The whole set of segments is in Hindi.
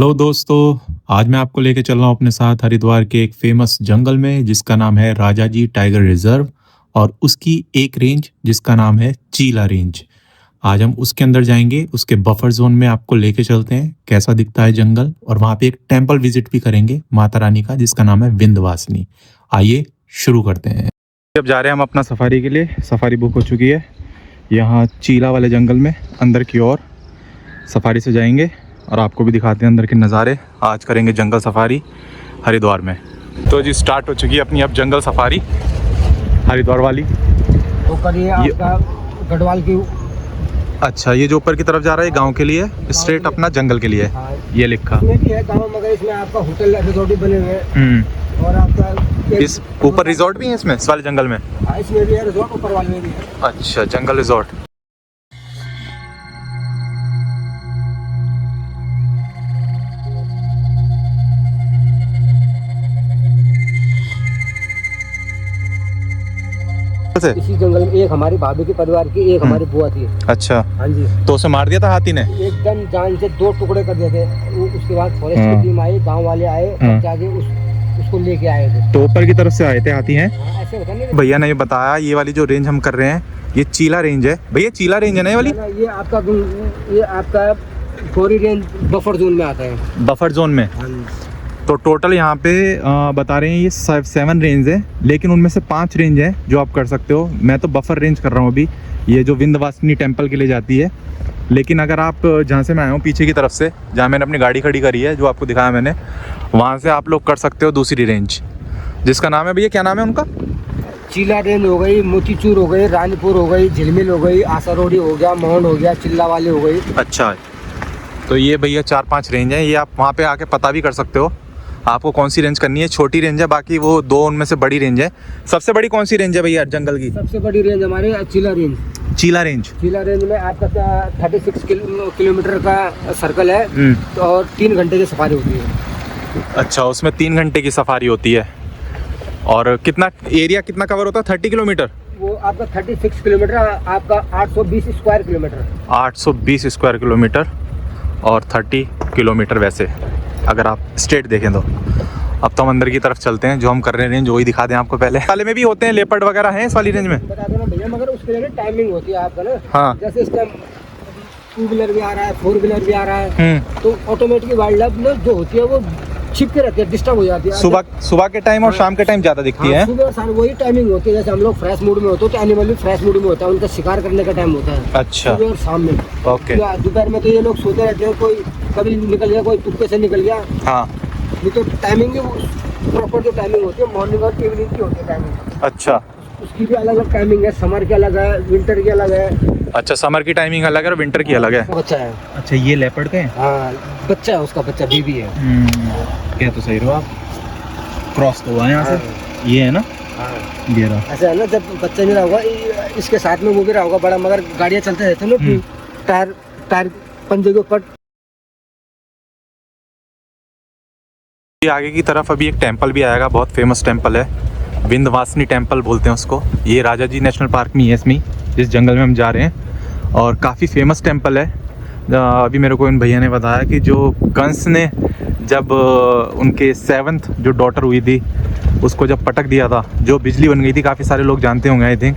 हेलो दोस्तों। आज मैं आपको लेके चल रहा हूँ अपने साथ हरिद्वार के एक फेमस जंगल में जिसका नाम है राजाजी टाइगर रिजर्व और उसकी एक रेंज जिसका नाम है चीला रेंज। आज हम उसके अंदर जाएंगे, उसके बफर जोन में आपको लेके चलते हैं कैसा दिखता है जंगल, और वहाँ पे एक टेम्पल विजिट भी करेंगे माता रानी का जिसका नाम है विंध्यवासिनी। आइए शुरू करते हैं। अब जा रहे हैं हम अपना सफारी के लिए। सफारी बुक हो चुकी है। यहाँ चीला वाले जंगल में अंदर की ओर सफारी से जाएंगे और आपको भी दिखाते हैं अंदर के नज़ारे। आज करेंगे जंगल सफारी हरिद्वार में। तो जी स्टार्ट हो चुकी है अपनी अब जंगल सफारी हरिद्वार वाली। तो करिए आपका गढ़वाल की। अच्छा, ये जो ऊपर की तरफ जा रहा है गांव के लिए, स्ट्रेट अपना जंगल के लिए। हाँ, ये लिखा इसमें भी है गाँव, मगर इसमें आपका होटल रिजॉर्ट भी बने हुए हैं और आपका इस ऊपर रिजॉर्ट भी है इसमें, इस वाले जंगल में। हाँ, इसमें भी है रिजॉर्ट, ऊपर वाले में भी है। अच्छा, जंगल रिजॉर्ट। इसी जंगल में एक हमारी भाभी के परिवार की, एक हमारी बुआ थी। अच्छा, हाँ जी। तो उसे मार दिया था हाथी ने? एकदम जान से दो टुकड़े कर दिए थे। उसके बाद फॉरेस्ट की टीम आई, गांव वाले आए, जाके उसको लेके आए थे। तो ऊपर की तरफ से आए थे हाथी हैं? ऐसे होता नहीं। भैया ने ये बताया ये वाली जो रेंज हम कर रहे हैं ये चीला रेंज है। भैया चीला रेंज है ना ये वाली? ये आपका गोरी रेंज बफर जोन में आता है। बफर जोन में। हाँ जी। तो टोटल यहाँ पे बता रहे हैं ये 7 रेंज है, लेकिन उनमें से 5 रेंज है जो आप कर सकते हो। मैं तो बफर रेंज कर रहा हूँ अभी, ये जो विंध्यवासिनी टेम्पल के लिए जाती है। लेकिन अगर आप जहाँ से मैं आया हूँ पीछे की तरफ से, जहाँ मैंने अपनी गाड़ी खड़ी करी है जो आपको दिखाया मैंने, वहाँ से आप लोग कर सकते हो दूसरी रेंज जिसका नाम है, भैया क्या नाम है उनका? चीला रेंज हो गई, मोतीचूर हो गई, रानीपुर हो गई, झिलमिल हो गई, आसारोड़ी हो गया, मोहन हो गया, चिल्ला वाले हो गई। अच्छा, तो ये भैया 4-5 रेंज है। ये आप वहाँ पे आके पता भी कर सकते हो आपको कौन सी रेंज करनी है। छोटी रेंज है, बाकी वो 2 उनमें से बड़ी रेंज है। सबसे बड़ी कौन सी रेंज है भैया जंगल की? सबसे बड़ी रेंज हमारे चीला रेंज। चीला रेंज। चीला रेंज में आपका 36 किलोमीटर का सर्कल है और 3 घंटे की सफारी होती है। अच्छा, उसमें 3 घंटे की सफारी होती है। और कितना एरिया कितना कवर होता है? 30 किलोमीटर। वो आपका 36 किलोमीटर, आपका 820 स्क्वायर किलोमीटर। 820 स्क्वायर किलोमीटर और 30 किलोमीटर वैसे अगर आप स्ट्रेट देखें तो। अब तो हम अंदर की तरफ चलते हैं, जो हम कर रहे हैं रेंज वही दिखा दें आपको। पहले वाले में भी होते हैं लेपर्ड वगैरह हैं इस वाली रेंज में? बता देना भैया, मगर उसके लिए टाइमिंग होती है आपका ना। हाँ। जैसे इस टाइम 2 व्हीलर भी आ रहा है, 4 व्हीलर भी आ रहा है, तो ऑटोमेटिक वाइल्ड लाइफ में जो होती है वो छिप के रहती है, डिस्टर्ब हो जाती है। सुबह के टाइम और शाम के टाइम ज्यादा दिखती है। सुबह और शाम वही टाइमिंग होती है। जैसे हम लोग फ्रेश मूड में होते हैं तो एनिमल भी फ्रेश मूड में होता है, उनका शिकार करने का टाइम होता है। अच्छा, सुबह और शाम में। ओके। दोपहर में तो ये लोग सोते रहते हैं, कोई कभी निकल गया, कोई तुक्के से निकल गया। हाँ, ये तो टाइमिंग प्रॉपर जो टाइमिंग होती है मॉर्निंग और इवनिंग की होती है टाइमिंग। अच्छा, उसकी भी अलग अलग टाइमिंग है, समर की अलग है, विंटर की अलग है। अच्छा, समर की टाइमिंग अलग है और विंटर की अलग है। बच्चा है। अच्छा, ये लेपर्ड का है? हाँ, बच्चा है, उसका बच्चा बीबी है। क्या तो सही रहो आप। क्रॉस तो हुआ है यहाँ से। ये है ना? हाँ। ये रहा। ऐसा है ना, जब बच्चा नहीं रहा होगा इसके साथ में वो भी रहा होगा बड़ा, मगर गाड़ियाँ चलते रहते हैं ना, टायर पंजे के ऊपर। आगे की तरफ अभी एक टेंपल भी आएगा, बहुत फेमस टेंपल है, विंध्यवासिनी टेंपल बोलते हैं उसको। ये राजाजी नेशनल पार्क में है, इसमें जिस जंगल में हम जा रहे हैं, और काफ़ी फेमस टेंपल है। अभी मेरे को इन भैया ने बताया कि जो कंस ने जब उनके 7th जो डॉटर हुई थी उसको जब पटक दिया था, जो बिजली बन गई थी, काफ़ी सारे लोग जानते होंगे आई थिंक,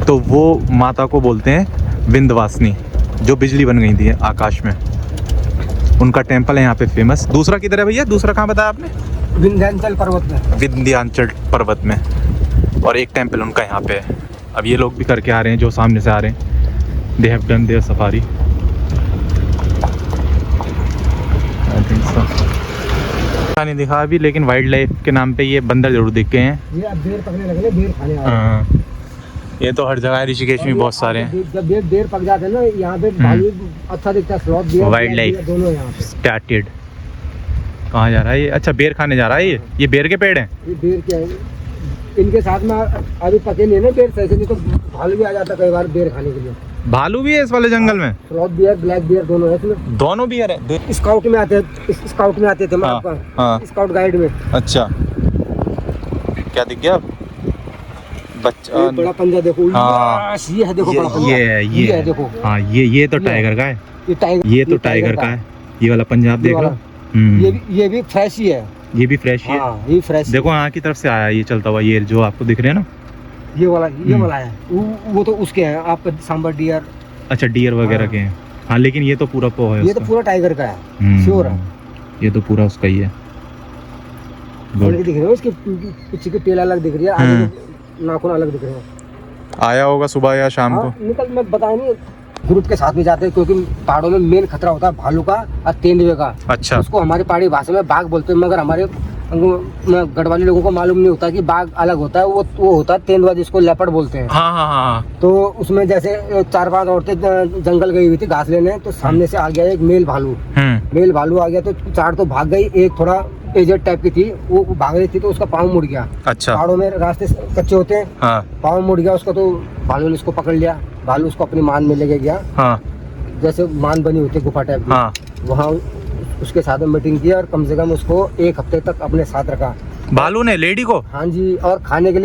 तो वो माता को बोलते हैं विंध्यवासिनी, जो बिजली बन गई थी आकाश में। उनका टेंपल है यहाँ पे फेमस। दूसरा किधर है भैया? दूसरा कहाँ बताया आपने? विंध्याचल पर्वत में। विंध्याचल पर्वत में। और एक टेंपल उनका यहाँ पे है। अब ये लोग भी करके आ रहे हैं जो सामने से आ रहे हैं। They have done their safari. I think so. नहीं दिखा अभी, लेकिन वाइल्ड लाइफ के नाम पे ये बंदर जरूर दिख गए हैं। ये अब बेर पकने लगे, बेर खाने आ रहे हैं। हाँ, ये तो हर जगह ऋषिकेश में बहुत सारे हैं। जब बेर पक जाते हैं ना, यहाँ पे भालू अच्छा दिखता है, स्लॉथ भी है, वाइल्ड लाइफ दोनों यहाँ पे। स्टार्टेड। कहाँ जा रहा है ये? अच्छा, बेर खाने जा रहा है ये बेर के पेड़ हैं? ये बेर क्या है, इनके साथ में अभी पके नहीं है ना बेर सही से, नहीं तो भालू भी आ जाता कई बार बेर खाने के लिए। भालू भी है इस वाले जंगल में? स्लॉथ बियर, ब्लैक बियर दोनों है इसमें। दोनों बियर है। स्काउट में आते हैं, स्काउट में आते थे मैं आपका। हाँ। स्काउट गाइड में। अच्छा, क्या दिख गया बच्चा? बड़ा पंजा देखो। हाँ, ये है देखो, बड़ा पंजा। ये है देखो। हाँ, ये तो टाइगर का है। ये तो टाइगर का है। ये वाला पंजाब देख लो। ये भी फ्रेश ही है। ये भी फ्रेश ही है। हाँ, ये फ्रेश। देखो यहाँ की तरफ से आया ये चलता हुआ, ये जो आपको दिख रहे हैं ना, ये वाला है। वो तो उसके हैं आपका सांबर डियर। अच्छा, डियर वगैरह हाँ। के हैं। हाँ, लेकिन ये तो पूरा पो है ये तो उसका। पूरा टाइगर का है, श्योर है। ये तो पूरा उसका ही है। और ये दिख रहे हो इसके पीछे की टेल अलग दिख रही है, आगे के नाखून अलग दिख रहे हैं। आया होगा सुबह या शाम हाँ, निकल मैं बताया नहीं, ग्रुप के साथ में जाते हैं, क्योंकि पहाड़ों में मेन खतरा होता है भालू का और तेंदुए का। अच्छा। उसको हमारी पहाड़ी भाषा में बाघ बोलते हैं, मगर हमारे गढ़वाली लोगों को मालूम नहीं होता कि बाघ अलग होता है, वो होता है तेंदुआ, जिसको लेपर्ड बोलते हैं। हाँ हाँ हाँ। तो उसमें जैसे 4-5 औरतें जंगल गई हुई थी घास लेने, तो सामने से आ गया एक मेल भालू। मेल भालू आ गया तो 4 तो भाग गई, एक थोड़ा एजेड टाइप की थी, वो भाग रही थी तो उसका पाँव मुड़ गया। अच्छा। पहाड़ों में रास्ते कच्चे होते हैं। हाँ। पाँव मुड़ गया उसका, तो भालू ने उसको पकड़ लिया। भालू उसको अपनी मान में लेके गया। हाँ। जैसे मान बनी होती है गुफा टाइप की। हाँ। वहाँ उसके साथ में मीटिंग की और कम से कम उसको 1 हफ्ते तक अपने साथ रखा। भालू ने लेडी को? हाँ जी। और खाने के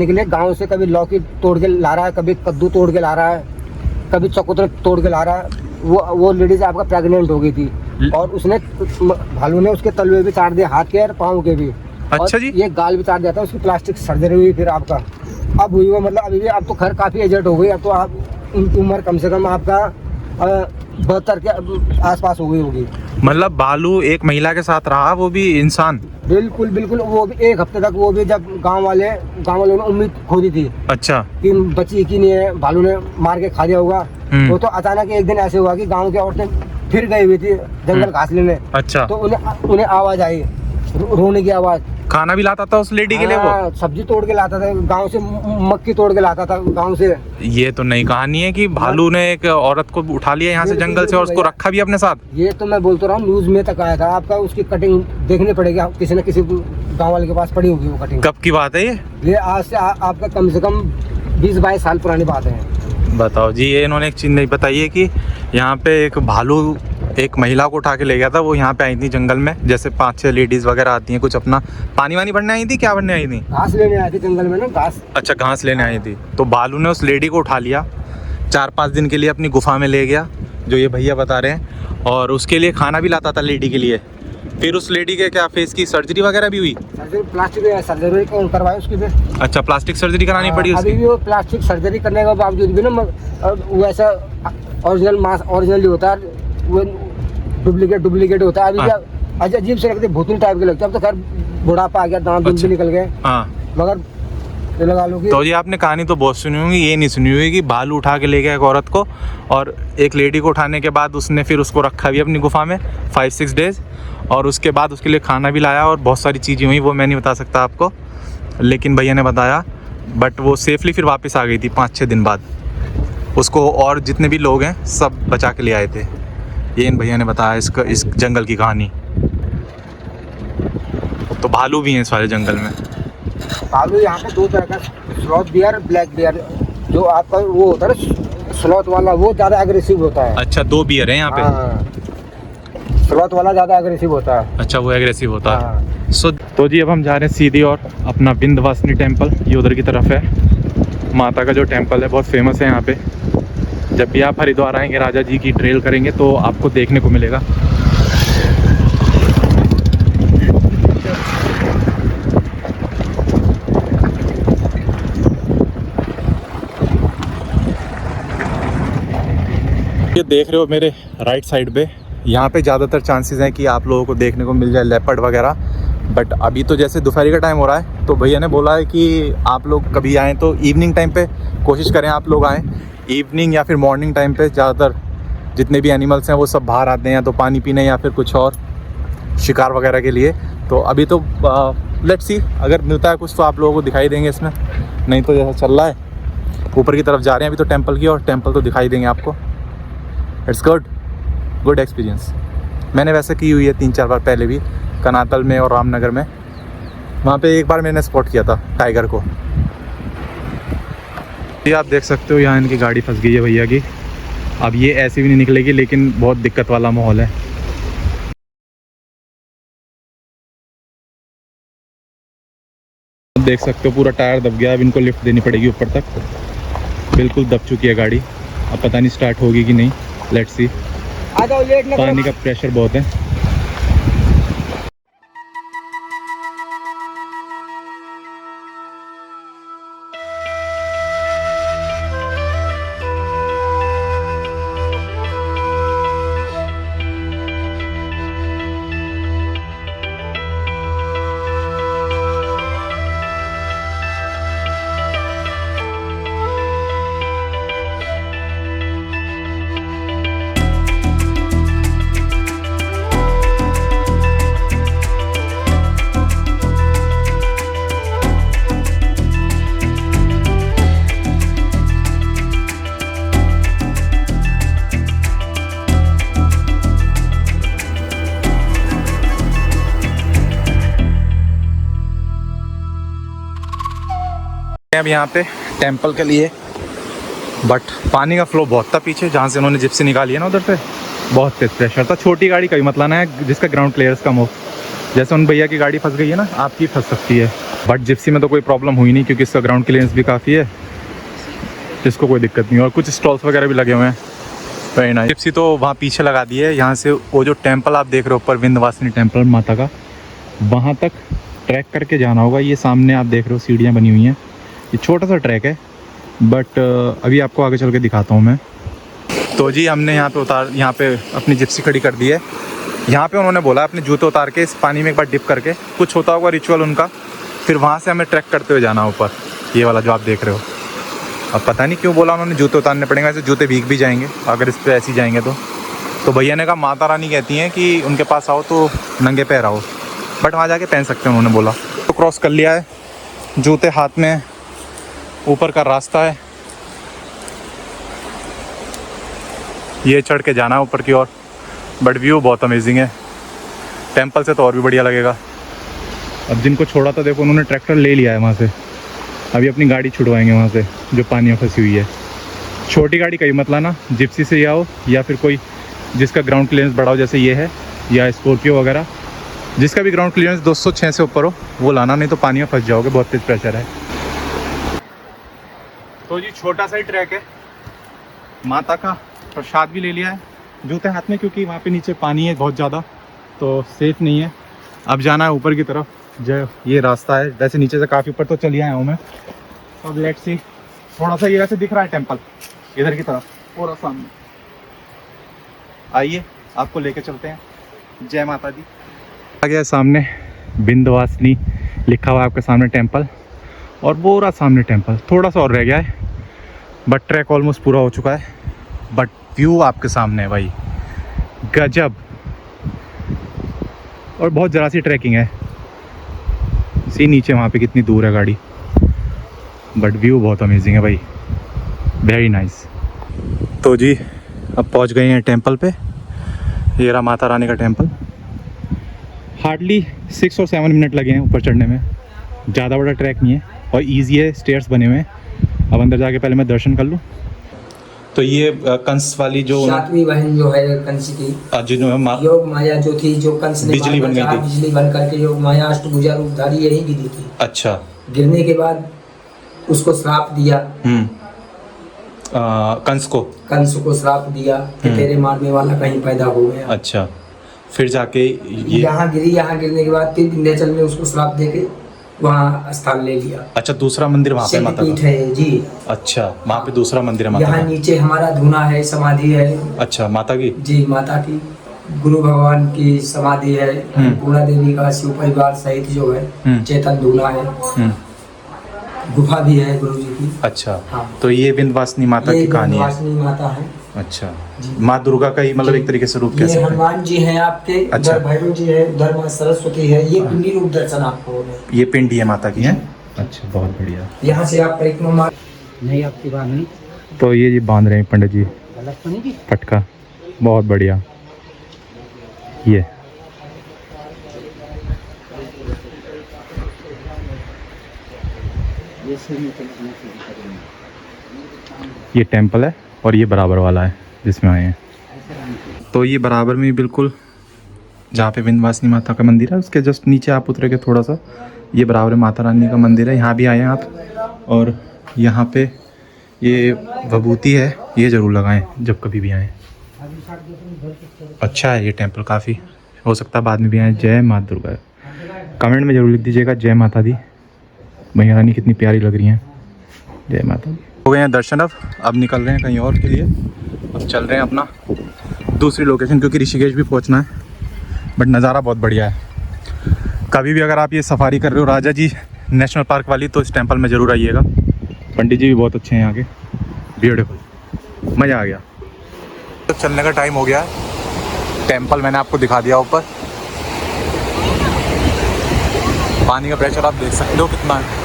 लिए गांव से कभी लौकी तोड़ के ला रहा है, कभी कद्दू तोड़ के ला रहा है, कभी चकोतरे तोड़ के ला रहा है। वो लेडीज आपका प्रेग्नेंट हो गई थी, और उसने भालू ने उसके तलवे भी चाट दिए, हाथ के और पाँव के भी। अच्छा जी। ये गाल भी चाट दिया था, उसकी प्लास्टिक सर्जरी हुई फिर आपका। अब हुई वो मतलब अभी भी, अब तो खैर काफी एजेड हो गई, अब तो आप उनकी उम्र कम से कम आपका 72 के आसपास हो गई होगी। मतलब भालू एक महिला के साथ रहा, वो भी इंसान? बिल्कुल बिल्कुल। वो भी 1 हफ्ते तक, वो भी जब गांव वालों ने उम्मीद खो दी थी। अच्छा। कि बची की नहीं है, भालू ने मार के खा दिया होगा। वो तो अचानक एक दिन ऐसे हुआ कि गांव की औरतें फिर गई हुई थी जंगल घास लेने। अच्छा। तो उन्हें आवाज आई, रोने की आवाज। खाना भी लाता था उस लेडी के लिए वो? हाँ, सब्जी तोड़ के लाता था गांव से, मक्की तोड़ के लाता था गांव से। ये तो नई कहानी है कि भालू ने एक औरत को उठा लिया यहाँ से जंगल से और उसको रखा भी अपने साथ। ये तो मैं बोलता रहा हूँ, न्यूज में तक आया था आपका। उसकी कटिंग देखनी पड़ेगी, किसी न किसी गाँव वाले के पास पड़ी होगी वो कटिंग। कब की बात है ये आज से आपका कम से कम 20-22 साल पुरानी बात है। बताओ जी। ये इन्होंने एक चीज़ नहीं बताई है कि यहाँ पे एक भालू एक महिला को उठा के ले गया था। वो यहाँ पे आई थी जंगल में, जैसे 5-6 लेडीज वगैरह आती हैं, कुछ अपना पानी वानी भरने आई थी, क्या भरने आई थी? घास लेने आई थी जंगल में ना, घास। अच्छा, घास लेने आई थी। तो भालू ने उस लेडी को उठा लिया, 4-5 दिन के लिए अपनी गुफा में ले गया, जो ये भैया बता रहे हैं, और उसके लिए खाना भी लाता था लेडी के लिए। फिर उस लेडी के क्या फेस की सर्जरी वगैरह भी हुई? प्लास्टिक सर्जरी करवाई उसकी फिर। अच्छा, प्लास्टिक सर्जरी करानी पड़ी उसकी? अभी भी वो प्लास्टिक सर्जरी करने के बावजूद भी ना, वैसा ओरिजिनल मांस ओरिजिनल होता है, वो डुप्लीकेट होता है। अभी भी अजीब से लगते, भूतनी टाइप के लगते हैं। अब तो खैर बुढ़ापा आ गया, दांत भी निकल गए। मगर लगा लो कि तो ये आपने कहानी तो बहुत सुनी होगी, ये नहीं सुनी हुई कि भालू उठा के ले गया एक औरत को, और एक लेडी को उठाने के बाद उसने फिर उसको रखा भी अपनी गुफा में 5-6 डेज, और उसके बाद उसके लिए खाना भी लाया और बहुत सारी चीज़ें हुई, वो मैं नहीं बता सकता आपको, लेकिन भैया ने बताया। बट वो सेफली फिर वापस आ गई थी 5-6 दिन बाद उसको, और जितने भी लोग हैं सब बचा के ले आए थे। ये इन भैया ने बताया इस जंगल की कहानी। तो भालू भी हैं इस वाले जंगल में। भालू यहाँ पे 2 तरह का, स्लॉथ बियर, ब्लैक बियर। जो आपका वो होता है ना स्लॉथ वाला, वो ज़्यादा एग्रेसिव होता है। अच्छा, 2 बियर हैं यहाँ पे? स्लॉथ वाला ज़्यादा एग्रेसिव होता है। अच्छा, वो एग्रेसिव होता है। तो जी अब हम जा रहे हैं सीधी और अपना विंध्यवासिनी टेम्पल, ये उधर की तरफ है। माता का जो टेम्पल है बहुत फेमस है यहाँ पे। जब भी आप हरिद्वार आएंगे, राजा जी की ट्रेल करेंगे तो आपको देखने को मिलेगा। ये देख रहे हो मेरे राइट साइड पे, यहाँ पे ज़्यादातर चांसेस हैं कि आप लोगों को देखने को मिल जाए लेपर्ड वगैरह। बट अभी तो जैसे दोपहर का टाइम हो रहा है, तो भैया ने बोला है कि आप लोग कभी आएँ तो इवनिंग टाइम पे कोशिश करें आप लोग आएँ, इवनिंग या फिर मॉर्निंग टाइम पे। ज़्यादातर जितने भी एनिमल्स हैं वो सब बाहर आते हैं, या तो पानी पीने या फिर कुछ और शिकार वगैरह के लिए। तो अभी तो लेट्स सी, अगर मिलता है कुछ तो आप लोगों को दिखाई देंगे इसमें, नहीं तो जैसा चल रहा है ऊपर की तरफ जा रहे हैं अभी तो टेम्पल की, और टेम्पल तो दिखाई देंगे आपको। It's good experience. मैंने वैसे की हुई है 3-4 बार पहले भी, कनातल में और रामनगर में। वहाँ पे एक बार मैंने स्पॉट किया था टाइगर को। ये आप देख सकते हो यहाँ इनकी गाड़ी फंस गई है भैया की। अब ये ऐसे भी नहीं निकलेगी, लेकिन बहुत दिक्कत वाला माहौल है। देख सकते हो पूरा टायर दब गया। अब इनको लिफ्ट देनी पड़ेगी ऊपर तक, बिल्कुल दब चुकी है गाड़ी। अब पता नहीं स्टार्ट होगी कि नहीं, लेट्स सी। आ जाओ, लेट ना करो। पानी का प्रेशर बहुत है। अब यहाँ पे टेंपल के लिए, बट पानी का फ्लो बहुत था पीछे जहाँ से उन्होंने जिप्सी निकाली है ना, उधर से बहुत तेज प्रेशर था। छोटी गाड़ी कभी मत लाना है जिसका ग्राउंड क्लियरेंस कम हो। जैसे उन भैया की गाड़ी फंस गई है ना, आपकी फंस सकती है। बट जिप्सी में तो कोई प्रॉब्लम हुई नहीं क्योंकि इसका ग्राउंड क्लियरेंस भी काफ़ी है, जिसको कोई दिक्कत नहीं। और कुछ स्टॉल्स वगैरह भी लगे हुए हैं। Very nice. जिप्सी तो वहाँ पीछे लगा दी है। यहाँ से वो जो टेंपल आप देख रहे हो ऊपर, विंध्यवासिनी टेंपल माता का, वहाँ तक ट्रैक करके जाना होगा। ये सामने आप देख रहे हो सीढ़ियाँ बनी हुई हैं। ये छोटा सा ट्रैक है, बट अभी आपको आगे चल के दिखाता हूँ मैं। तो जी हमने यहाँ पे अपनी जिप्सी खड़ी कर दी है। यहाँ पे उन्होंने बोला अपने जूते उतार के इस पानी में एक बार डिप करके, कुछ होता होगा रिचुअल उनका, फिर वहाँ से हमें ट्रैक करते हुए जाना ऊपर। ये वाला जो आप देख रहे हो, अब पता नहीं क्यों बोला उन्होंने जूते उतारने पड़ेंगे, ऐसे जूते भीग भी जाएंगे अगर इस पर ऐसे ही जाएंगे तो भैया ने कहा माता रानी कहती हैं कि उनके पास आओ तो नंगे पैर आओ, बट वहाँ जाके पहन सकते हैं उन्होंने बोला। तो क्रॉस कर लिया है, जूते हाथ में, ऊपर का रास्ता है, ये चढ़ के जाना है ऊपर की ओर। बट व्यू बहुत अमेजिंग है, टेंपल से तो और भी बढ़िया लगेगा। अब जिनको छोड़ा था देखो उन्होंने ट्रैक्टर ले लिया है वहाँ से, अभी अपनी गाड़ी छुड़वाएंगे वहाँ से जो पानी में फंसी हुई है। छोटी गाड़ी कहीं मत लाना, जिप्सी से ही आओ या फिर कोई जिसका ग्राउंड क्लियरेंस बड़ा हो जैसे ये है, या स्कॉर्पियो वगैरह, जिसका भी ग्राउंड क्लियरेंस 206 से ऊपर हो वो लाना, नहीं तो पानी में फंस जाओगे, बहुत तेज प्रेशर है। तो जी छोटा सा ही ट्रैक है, माता का प्रसाद भी ले लिया है, जूते हाथ में, क्योंकि वहाँ पे नीचे पानी है बहुत ज़्यादा तो सेफ नहीं है। अब जाना है ऊपर की तरफ, जो ये रास्ता है, वैसे नीचे से काफ़ी ऊपर तो चली आया हूँ मैं। अब लेट्स सी, थोड़ा सा ये वैसे दिख रहा है टेंपल इधर की तरफ पूरा सामने, आइए आपको लेके चलते हैं। जय माता दी। आ गया सामने विंध्यवासिनी लिखा हुआ है आपके सामने टेंपल, और पूरा सामने टेंपल, थोड़ा सा और रह गया है, बट ट्रैक ऑलमोस्ट पूरा हो चुका है। बट व्यू आपके सामने है भाई, गजब। और बहुत ज़रा सी ट्रैकिंग है, सी नीचे वहाँ पे कितनी दूर है गाड़ी, बट व्यू बहुत अमेजिंग है भाई, वेरी नाइस। तो जी अब पहुँच गए हैं टेंपल पे, ये रहा माता रानी का टेंपल। हार्डली 6 और 7 मिनट लगे हैं ऊपर चढ़ने में, ज़्यादा बड़ा ट्रैक नहीं है और ईजी है, स्टेयर्स बने हुए हैं। अब अंदर जाके पहले मैं दर्शन कर लूँ। तो ये कंस वाली जो सातवीं बहन जो है कंस की, जो योग माया जो थी, जो कंस ने बिजली बन गई थी, बिजली बन करके योग माया अष्टभुजा रूपधारी यही विधि थी। अच्छा। गिरने के बाद उसको श्राप दिया, कंस को श्राप दिया कि तेरे मारने वाला कहीं पैदा हो गया। अच्छा, फिर जाके ये यहाँ गिरी, यहाँ गिरने के बाद फिर विंध्याचल में उसको श्राप देके वहाँ स्थान ले लिया। अच्छा, दूसरा मंदिर वहाँ पे माता शक्तिपीठ है जी। अच्छा, वहाँ पे दूसरा मंदिर है माता यहाँ का। नीचे हमारा धूना है, समाधि है। अच्छा, माता की जी, माता की, गुरु भगवान की समाधि है, पूर्णा देवी का शिव परिवार सहित जो है चेतन धूना है, गुफा भी है गुरु जी की। अच्छा, हाँ। तो ये विंध्यवासिनी माता की कहानी है। विंध्यवासिनी माता है। अच्छा, माँ दुर्गा का ही मतलब एक तरीके से रूप कह ये सकते हैं। हनुमान जी हैं आपके, अच्छा। उधर भैरव जी है, उधर माँ सरस्वती है। ये पिंडी रूप दर्शन आपको होगा। ये पिंडी है माता की है। अच्छा, बहुत बढ़िया। यहाँ से आप परिक्रमा नहीं, आपकी बात नहीं। तो ये जी बांध रहे हैं पंडित जी पटका, बहुत बढ़िया। ये टेंपल है और ये बराबर वाला है जिसमें आए हैं। तो ये बराबर में बिल्कुल जहाँ पे विंध्यवासिनी माता का मंदिर है उसके जस्ट नीचे आप उतरेंगे थोड़ा सा, ये बराबर में माता रानी का मंदिर है। यहाँ भी आए हैं आप, और यहाँ पे ये विभूति है, ये ज़रूर लगाएं जब कभी भी आएँ। अच्छा है ये टेंपल, काफ़ी, हो सकता है बाद में भी आए। जय माता दुर्गा, कमेंट में ज़रूर लिख दीजिएगा जय माता दी। मैया रानी कितनी प्यारी लग रही हैं, जय माता दी। हो गए हैं दर्शन, अब निकल रहे हैं कहीं और के लिए। अब चल रहे हैं अपना दूसरी लोकेशन, क्योंकि ऋषिकेश भी पहुंचना है। बट नज़ारा बहुत बढ़िया है। कभी भी अगर आप ये सफारी कर रहे हो राजा जी नेशनल पार्क वाली, तो इस टेंपल में ज़रूर आइएगा। पंडित जी भी बहुत अच्छे हैं यहाँ के, ब्यूटीफुल, मज़ा आ गया। तो चलने का टाइम हो गया है। टेंपल मैंने आपको दिखा दिया ऊपर, पानी का प्रेशर आप देख सकते हो कितना है,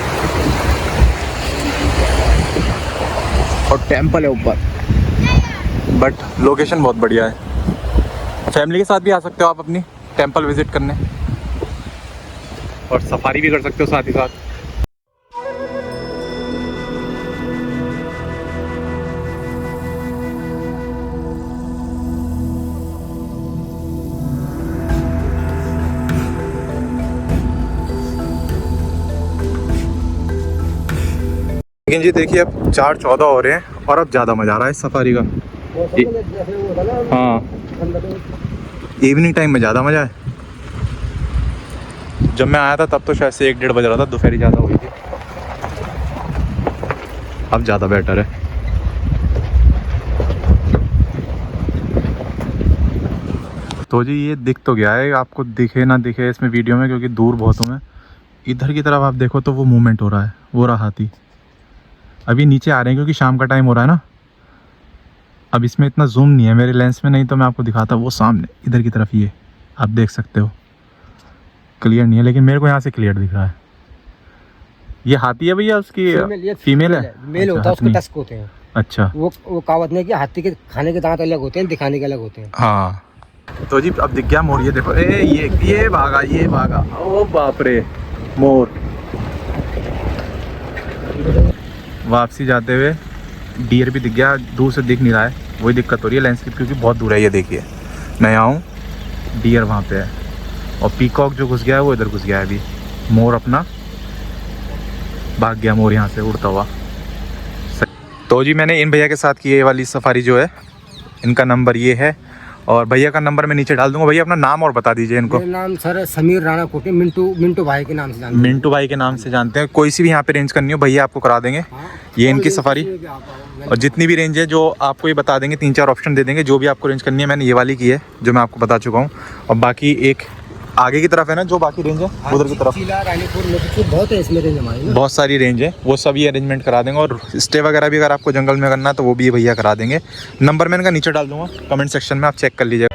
और टेंपल है ऊपर। बट लोकेशन बहुत बढ़िया है, फैमिली के साथ भी आ सकते हो आप अपनी टेंपल विजिट करने, और सफारी भी कर सकते हो साथ ही साथ। लेकिन जी देखिए अब 4:14 हो रहे हैं और अब ज़्यादा मज़ा आ रहा है इस सफारी का। जैसे वो होता ना, हाँ, इवनिंग टाइम में ज़्यादा मज़ा है। जब मैं आया था तब तो शायद से 1-1:30 बज रहा था, दोपहर ज़्यादा हुई थी। अब ज़्यादा बेटर है। तो जी ये दिख तो गया है, आपको दिखे ना दिखे इसमें वीडियो में क्योंकि दूर बहुत हूँ मैं। इधर की तरफ आप देखो तो वो मूवमेंट हो रहा है, वो रहा हाथी। अभी नीचे आ रहे हैं क्योंकि शाम का टाइम हो रहा है ना। अब इसमें इतना जूम नहीं है मेरे लेंस में, नहीं तो मैं आपको दिखाता। वो सामने इधर की तरफ ये आप देख सकते हो, क्लियर नहीं है लेकिन मेरे को यहाँ से क्लियर दिख रहा है। ये हाथी है भैया, उसकी फीमेल है? मेल होता है, उसके हथनी। टस्क होते हैं। अच्छा, वो कहावत नहीं कि हाथी के खाने के दांत अलग होते हैं, दिखाने के अलग होते हैं। हाँ। तो जी अब दिख गया मोर, ये देखो। ये भागा, ये भागा। ओ बाप रे, मोर। वापसी जाते हुए डियर भी दिख गया, दूर से दिख नहीं रहा है, वही दिक्कत हो रही है लेंस की क्योंकि बहुत दूर है। ये देखिए मैं यहाँ हूँ, डियर वहाँ पे है और पीकॉक जो घुस गया है वो इधर घुस गया है। अभी मोर अपना भाग गया, मोर यहाँ से उड़ता हुआ। तो जी मैंने इन भैया के साथ की ये वाली सफारी जो है, इनका नंबर ये है और भैया का नंबर मैं नीचे डाल दूंगा। भैया अपना नाम और बता दीजिए इनको। मेरा नाम सर समीर राणा कोटे, मिंटू भाई के नाम से जानते हैं। मिंटू भाई के नाम से जानते हैं। कोई सी भी यहाँ पे रेंज करनी हो भैया आपको करा देंगे। हाँ। ये इनकी सफारी और जितनी भी रेंज है जो आपको ये बता देंगे, 3-4 ऑप्शन दे देंगे जो भी आपको रेंज करनी है। मैंने ये वाली की है जो मैं आपको बता चुका हूँ और बाकी एक आगे की तरफ है ना जो बाकी रेंज है उधर की तरफ चीला, रानीपुर, मिर्जापुर बहुत है इसमें रेंज हमारी ना। बहुत सारी रेंज है, वो सब ये अरेंजमेंट करा देंगे और स्टे वगैरह भी अगर आपको जंगल में करना है तो वो भी ये भैया करा देंगे। नंबर मैं इनका नीचे डाल दूंगा कमेंट सेक्शन में, आप चेक कर लीजिएगा।